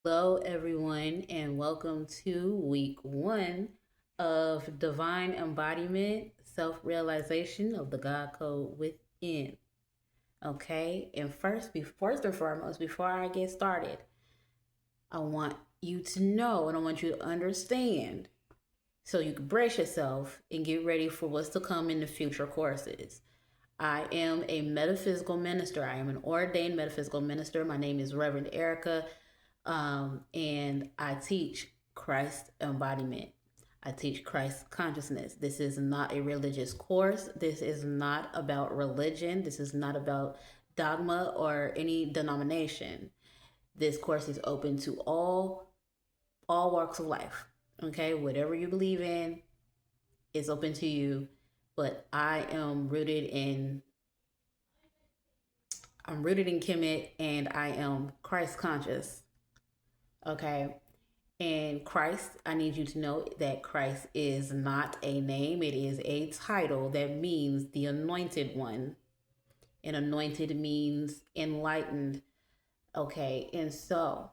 Hello, everyone, and welcome to week one of Divine Embodiment Self Realization of the God Code Within. Okay, and first and foremost, before I get started, I want you to know and I want you to understand so you can brace yourself and get ready for what's to come in the future courses. I am a metaphysical minister. I am an ordained metaphysical minister. My name is Reverend Erica, and I teach Christ embodiment. I teach Christ consciousness. This is not a religious course. This is not about religion. This is not about dogma or any denomination. This course is open to all walks of life. Okay, whatever you believe in is open to you. But I'm rooted in Kemet, and I am Christ conscious. Okay. And Christ, I need you to know that Christ is not a name, it is a title that means the anointed one. And anointed means enlightened. Okay. And so,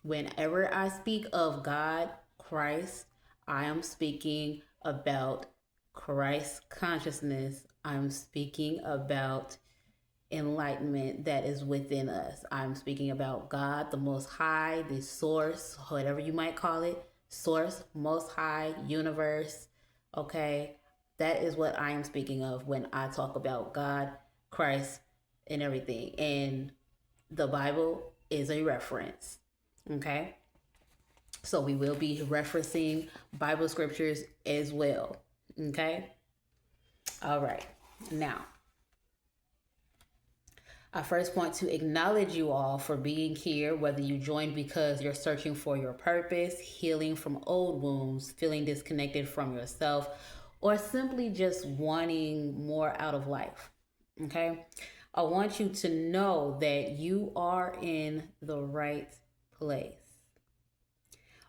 whenever I speak of God, Christ, I am speaking about Christ consciousness. I'm speaking about enlightenment that is within us. I'm speaking about God, the Most High, the source, whatever you might call it, source, Most High, universe. Okay. That is what I am speaking of when I talk about God, Christ, and everything. And the Bible is a reference. Okay. So we will be referencing Bible scriptures as well. Okay. All right. Now, I first want to acknowledge you all for being here, whether you joined because you're searching for your purpose, healing from old wounds, feeling disconnected from yourself, or simply just wanting more out of life. Okay? I want you to know that you are in the right place.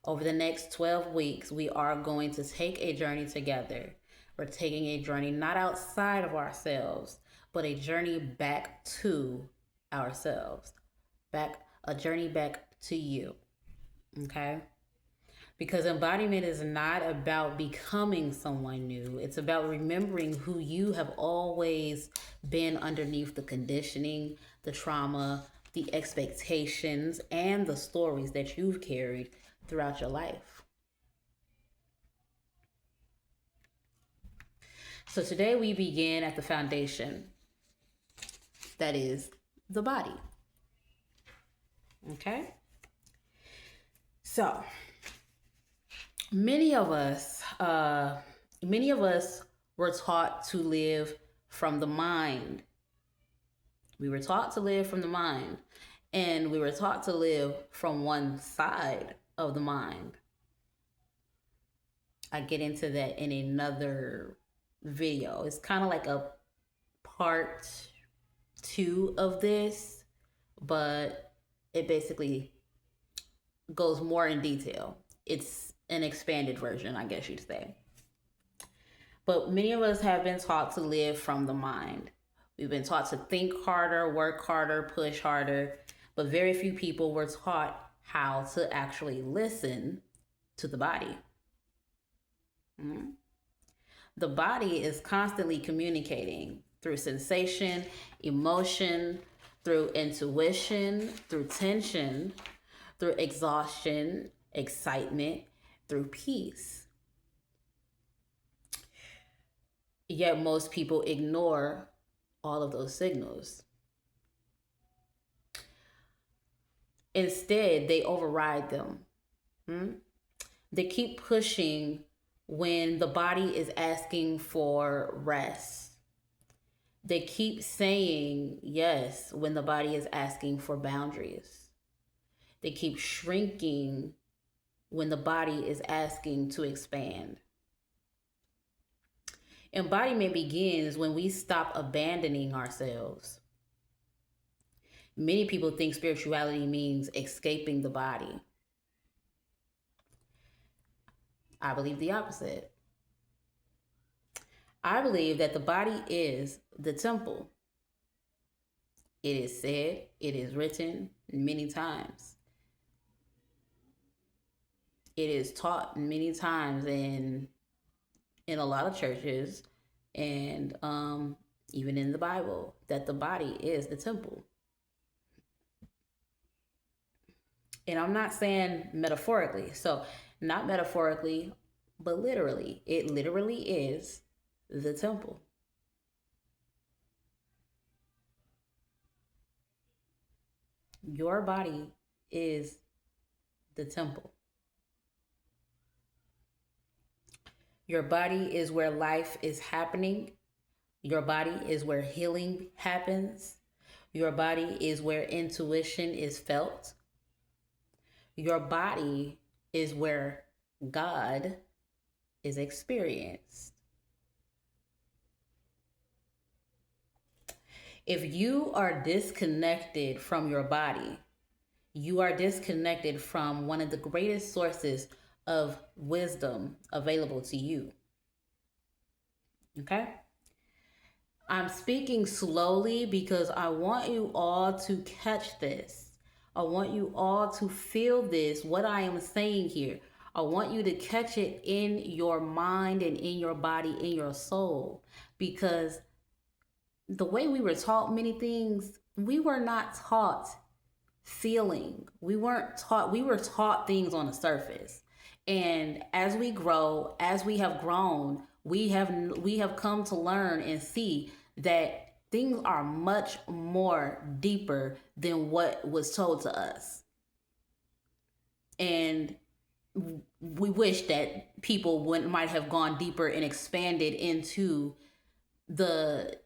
Over the next 12 weeks, we are going to take a journey together. We're taking a journey not outside of ourselves, but a journey back to ourselves. A journey back to you. Okay? Because embodiment is not about becoming someone new. It's about remembering who you have always been underneath the conditioning, the trauma, the expectations, and the stories that you've carried throughout your life. So today we begin at the foundation, that is the body. Okay? So, many of us were taught to live from the mind. We were taught to live from the mind, and we were taught to live from one side of the mind. I get into that in another video. It's kind of like a part two of this, but it basically goes more in detail. It's an expanded version, I guess you'd say. But many of us have been taught to live from the mind. We've been taught to think harder, work harder, push harder, but very few people were taught how to actually listen to the body. Mm-hmm. The body is constantly communicating through sensation, emotion, through intuition, through tension, through exhaustion, excitement, through peace. Yet most people ignore all of those signals. Instead, they override them. They keep pushing when the body is asking for rest. They keep saying yes when the body is asking for boundaries. They keep shrinking when the body is asking to expand. Embodiment begins when we stop abandoning ourselves. Many people think spirituality means escaping the body. I believe the opposite. I believe that the body is the temple. It is said, it is written many times. It is taught many times in a lot of churches and even in the Bible that the body is the temple. And I'm not saying metaphorically. So, not metaphorically, but literally. It literally is the temple. Your body is the temple. Your body is where life is happening. Your body is where healing happens. Your body is where intuition is felt. Your body is where God is experienced. If you are disconnected from your body, you are disconnected from one of the greatest sources of wisdom available to you. Okay? I'm speaking slowly because I want you all to catch this. I want you all to feel this, what I am saying here. I want you to catch it in your mind and in your body, in your soul. Because the way we were taught many things, we were not taught feeling. We were taught things on the surface. And as we grow, as we have grown, we have come to learn and see that things are much more deeper than what was told to us. And we wish that people might have gone deeper and expanded into the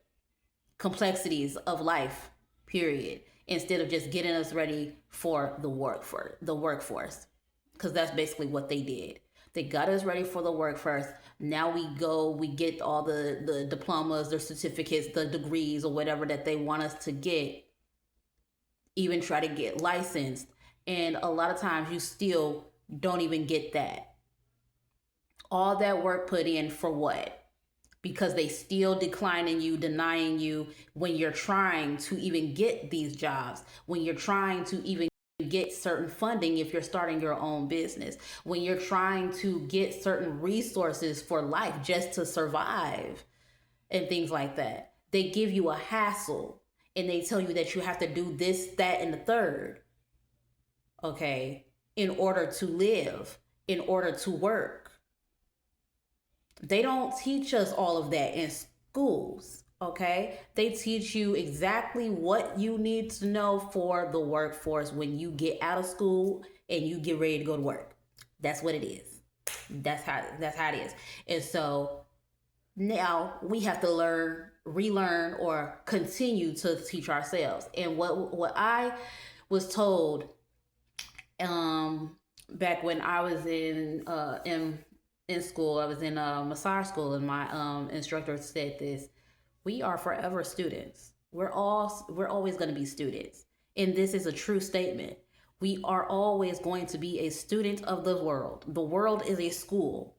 complexities of life, period, instead of just getting us ready for the workforce. Because that's basically what they did. They got us ready for the work first. Now we get all the diplomas, the certificates, the degrees, or whatever that they want us to get, even try to get licensed. And a lot of times you still don't even get that. All that work put in for what? Because they still declining you, denying you when you're trying to even get these jobs, when you're trying to even get certain funding if you're starting your own business, when you're trying to get certain resources for life just to survive and things like that. They give you a hassle and they tell you that you have to do this, that, and the third, okay, in order to live, in order to work. They don't teach us all of that in schools, okay? They teach you exactly what you need to know for the workforce when you get out of school and you get ready to go to work. That's what it is. That's how it is. And so now we have to relearn, or continue to teach ourselves. And what I was told back when I was in school, I was in a massage school, and my instructor said this: we are forever students. We're always going to be students. And this is a true statement. We are always going to be a student of the world. The world is a school.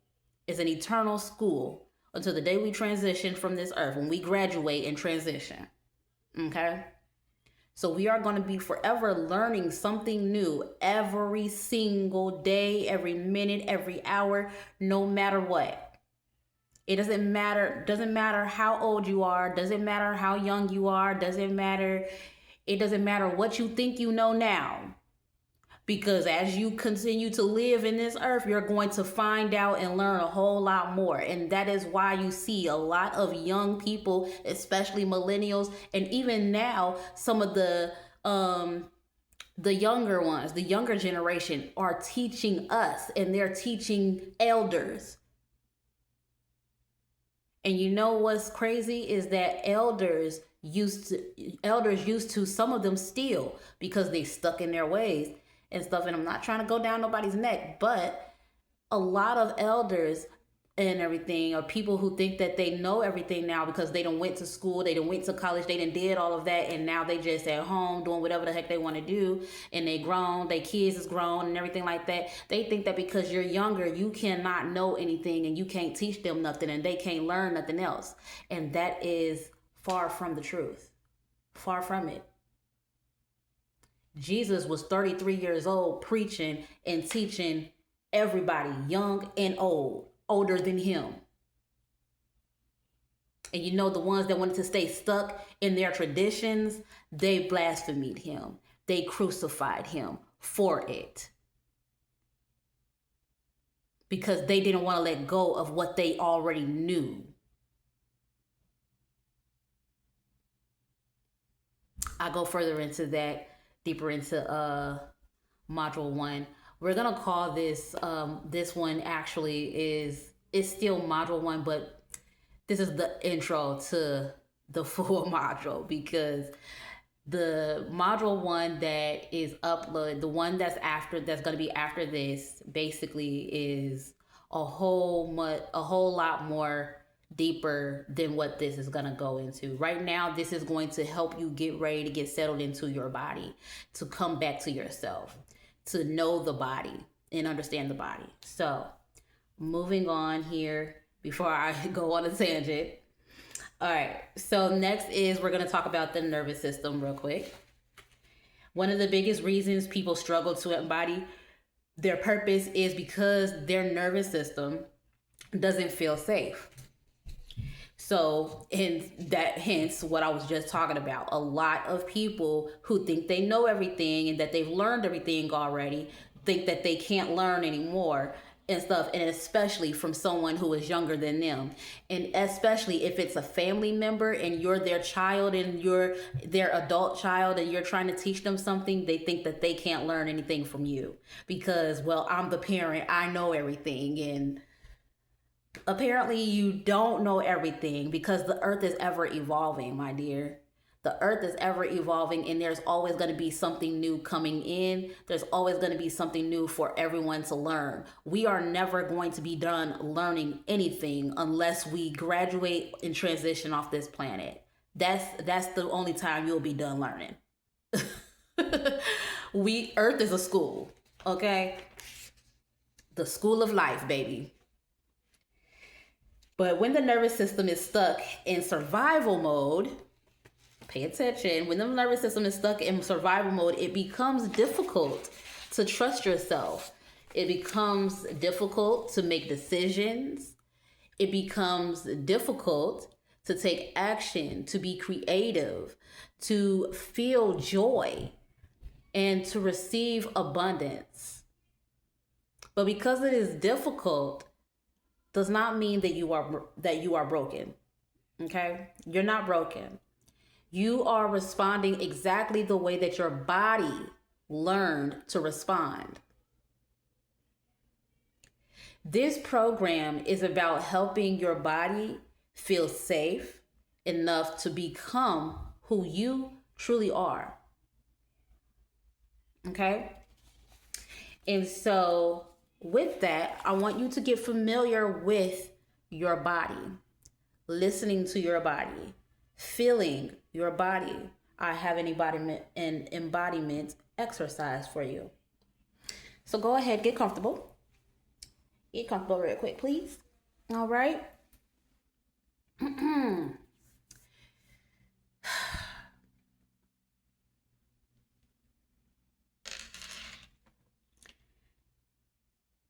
It's an eternal school until the day we transition from this earth, when we graduate and transition. Okay? So we are going to be forever learning something new every single day, every minute, every hour, no matter what. It doesn't matter how old you are, doesn't matter how young you are, it doesn't matter what you think you know now. Because as you continue to live in this earth, you're going to find out and learn a whole lot more. And that is why you see a lot of young people, especially millennials, and even now some of the younger ones, the younger generation, are teaching us, and they're teaching elders. And you know what's crazy is that elders used to, some of them still, because they stuck in their ways and stuff. And I'm not trying to go down nobody's neck, but a lot of elders and everything are people who think that they know everything now because they done went to school, they done went to college, they done did all of that, and now they just at home doing whatever the heck they want to do, and they grown, their kids is grown and everything like that. They think that because you're younger, you cannot know anything and you can't teach them nothing and they can't learn nothing else. And that is far from the truth. Far from it. Jesus was 33 years old preaching and teaching Everybody, young and old, older than him. And you know, the ones that wanted to stay stuck in their traditions, they blasphemed him. They crucified him for it. Because they didn't want to let go of what they already knew. I go further into that, deeper into module 1. We're gonna call this this one actually is still module 1, but this is the intro to the full module, because the module 1 that is uploaded, the one that's gonna be after this, basically is a whole lot more deeper than what this is going to go into. Right now, this is going to help you get ready to get settled into your body, to come back to yourself, to know the body and understand the body. So, moving on here before I go on a tangent. All right, so next is we're going to talk about the nervous system real quick. One of the biggest reasons people struggle to embody their purpose is because their nervous system doesn't feel safe. So, hence what I was just talking about. A lot of people who think they know everything and that they've learned everything already think that they can't learn anymore and stuff. And especially from someone who is younger than them. And especially if it's a family member and you're their child and you're their adult child and you're trying to teach them something, they think that they can't learn anything from you because, well, I'm the parent, I know everything. And apparently you don't know everything, because the earth is ever evolving, my dear. The earth is ever evolving, and there's always going to be something new coming in. There's always going to be something new for everyone to learn. We are never going to be done learning anything unless we graduate and transition off this planet. That's the only time you'll be done learning. Earth is a school, okay? The school of life, baby. But when the nervous system is stuck in survival mode, pay attention, when the nervous system is stuck in survival mode, it becomes difficult to trust yourself. It becomes difficult to make decisions. It becomes difficult to take action, to be creative, to feel joy, and to receive abundance. But because it is difficult, does not mean that you are broken. Okay? You're not broken. You are responding exactly the way that your body learned to respond. This program is about helping your body feel safe enough to become who you truly are. Okay? And so with that, I want you to get familiar with your body, listening to your body, feeling your body. I have an embodiment exercise for you. So go ahead, get comfortable. Get comfortable real quick, please. All right.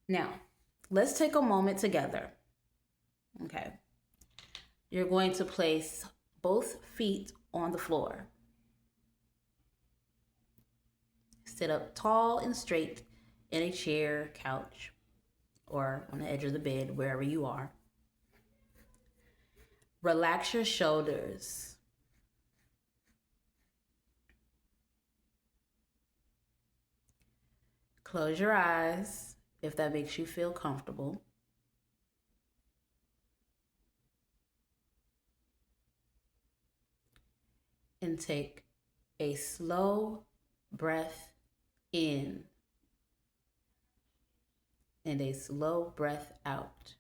Now, let's take a moment together. Okay. You're going to place both feet on the floor. Sit up tall and straight in a chair, couch, or on the edge of the bed, wherever you are. Relax your shoulders. Close your eyes if that makes you feel comfortable. And take a slow breath in and a slow breath out.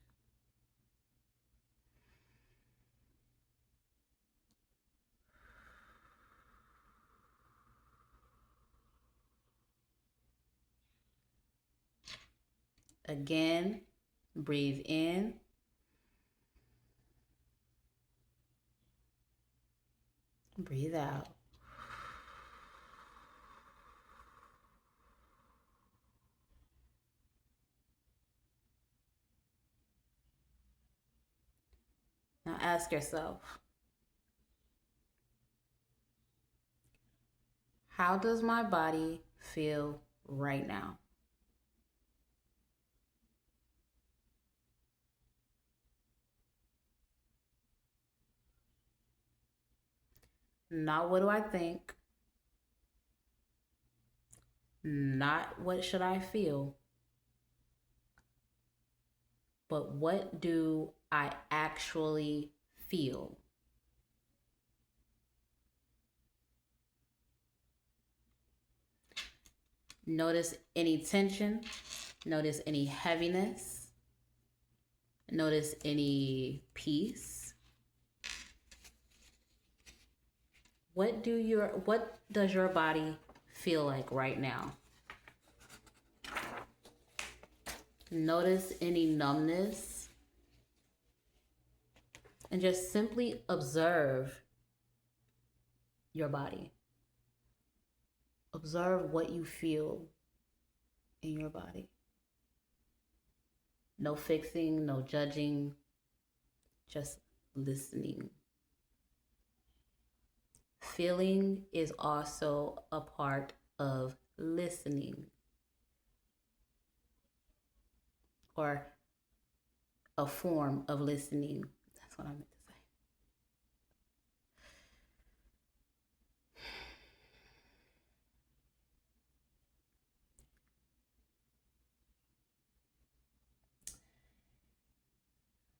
Again, breathe in. Breathe out. ask yourself, how does my body feel right now? Not what do I think, not what should I feel, but what do I actually feel? Notice any tension, notice any heaviness, notice any peace. What does your body feel like right now? Notice any numbness and just simply observe your body. Observe what you feel in your body. No fixing, no judging, just listening. Feeling is also a part of listening, or a form of listening. That's what I meant to say.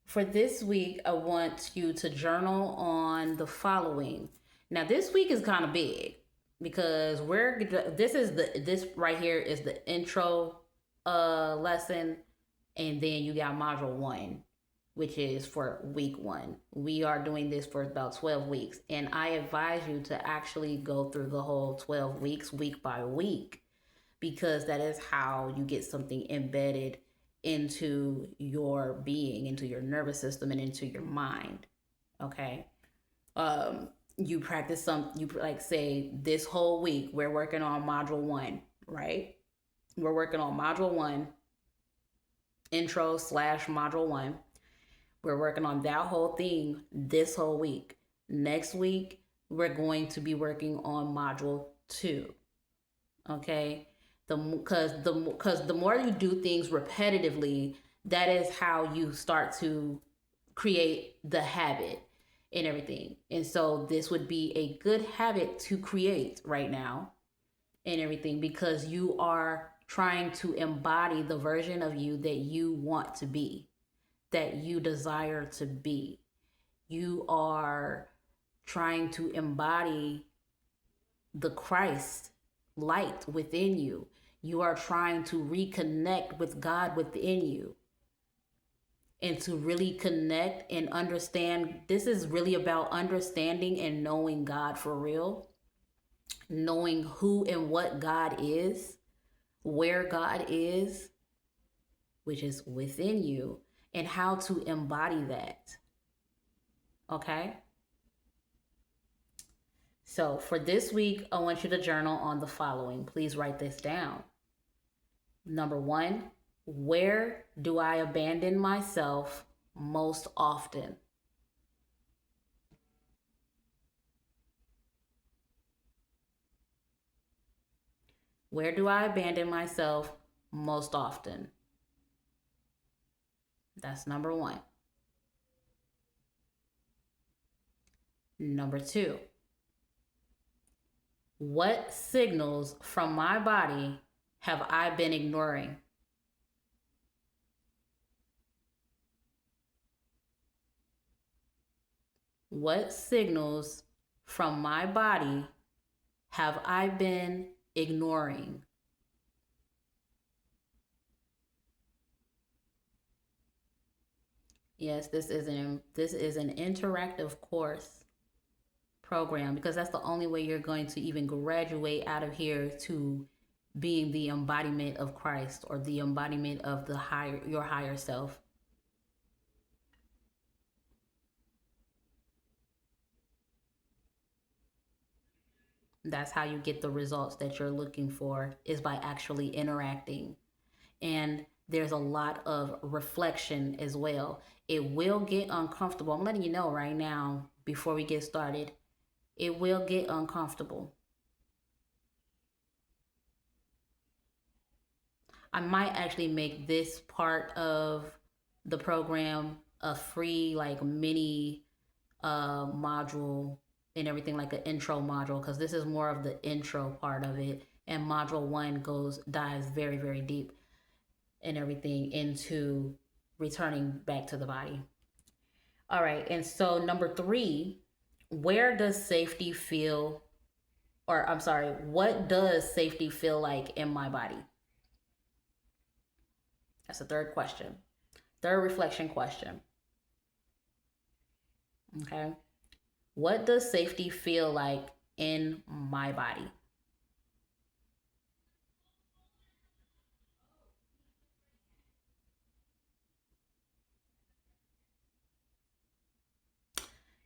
For this week, I want you to journal on the following. Now, this week is kind of big because this right here is the intro lesson, and then you got module 1, which is for week 1. We are doing this for about 12 weeks, and I advise you to actually go through the whole 12 weeks week by week, because that is how you get something embedded into your being, into your nervous system, and into your mind. Okay. You practice you like say this whole week we're working on module 1, right? We're working on module 1, intro / module 1. We're working on that whole thing this whole week. Next week, we're going to be working on module 2. Okay? Because the more you do things repetitively, that is how you start to create the habit and everything. And so this would be a good habit to create right now and everything, because you are trying to embody the version of you that you want to be, that you desire to be. You are trying to embody the Christ light within you. You are trying to reconnect with God within you, and to really connect and understand. This is really about understanding and knowing God for real, knowing who and what God is, where God is, which is within you, and how to embody that. Okay? So for this week, I want you to journal on the following. Please write this down. Number 1, where do I abandon myself most often? Where do I abandon myself most often? That's number 1. Number 2, what signals from my body have I been ignoring? What signals from my body have I been ignoring? Yes, this is an interactive course program, because that's the only way you're going to even graduate out of here to being the embodiment of Christ, or the embodiment of your higher self. That's how you get the results that you're looking for, is by actually interacting. And there's a lot of reflection as well. It will get uncomfortable. I'm letting you know right now before we get started. It will get uncomfortable. I might actually make this part of the program a free, like, mini module and everything, like an intro module, because this is more of the intro part of it. And module one dives very, very deep and everything into returning back to the body. All right. And so, number 3, where does safety feel, or I'm sorry, what does safety feel like in my body? That's the third question. Third reflection question. Okay. What does safety feel like in my body?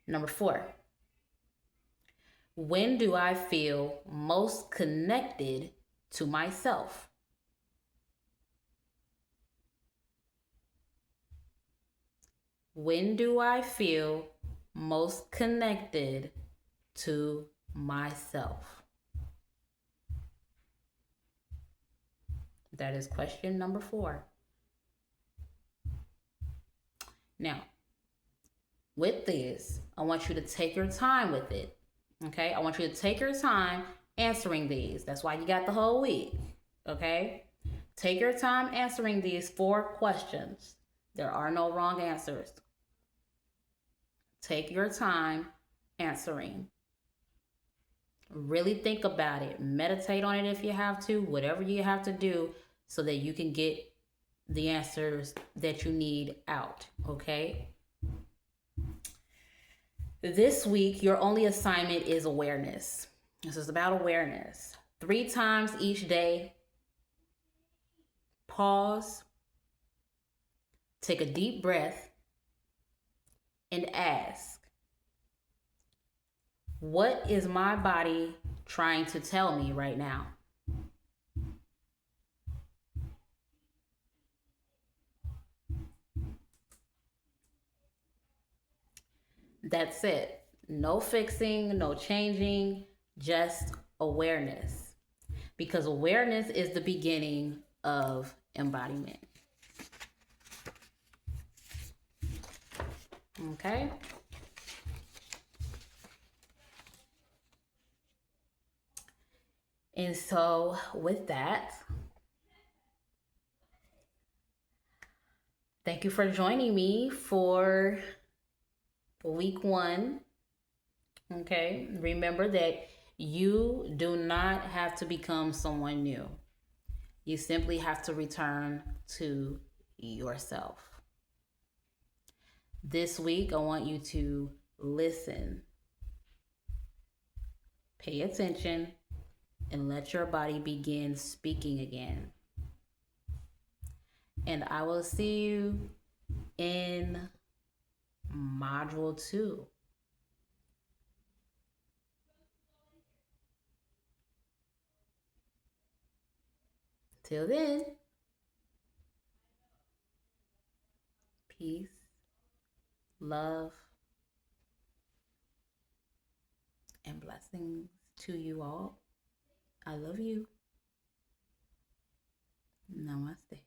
Number 4, when do I feel most connected to myself? When do I feel most connected to myself? That is question number 4. Now, with this, I want you to take your time with it. Okay? I want you to take your time answering these. That's why you got the whole week. Okay? Take your time answering these 4 questions. There are no wrong answers. Take your time answering. Really think about it. Meditate on it if you have to, whatever you have to do so that you can get the answers that you need out. Okay? This week, your only assignment is awareness. This is about awareness. 3 times each day, pause, take a deep breath, and ask, what is my body trying to tell me right now? That's it. No fixing, no changing, just awareness. Because awareness is the beginning of embodiment. Okay? And so, with that, thank you for joining me for week 1. Okay? Remember that you do not have to become someone new. You simply have to return to yourself. This week, I want you to listen, pay attention, and let your body begin speaking again. And I will see you in module 2. Till then, peace, love, and blessings to you all. I love you. Namaste.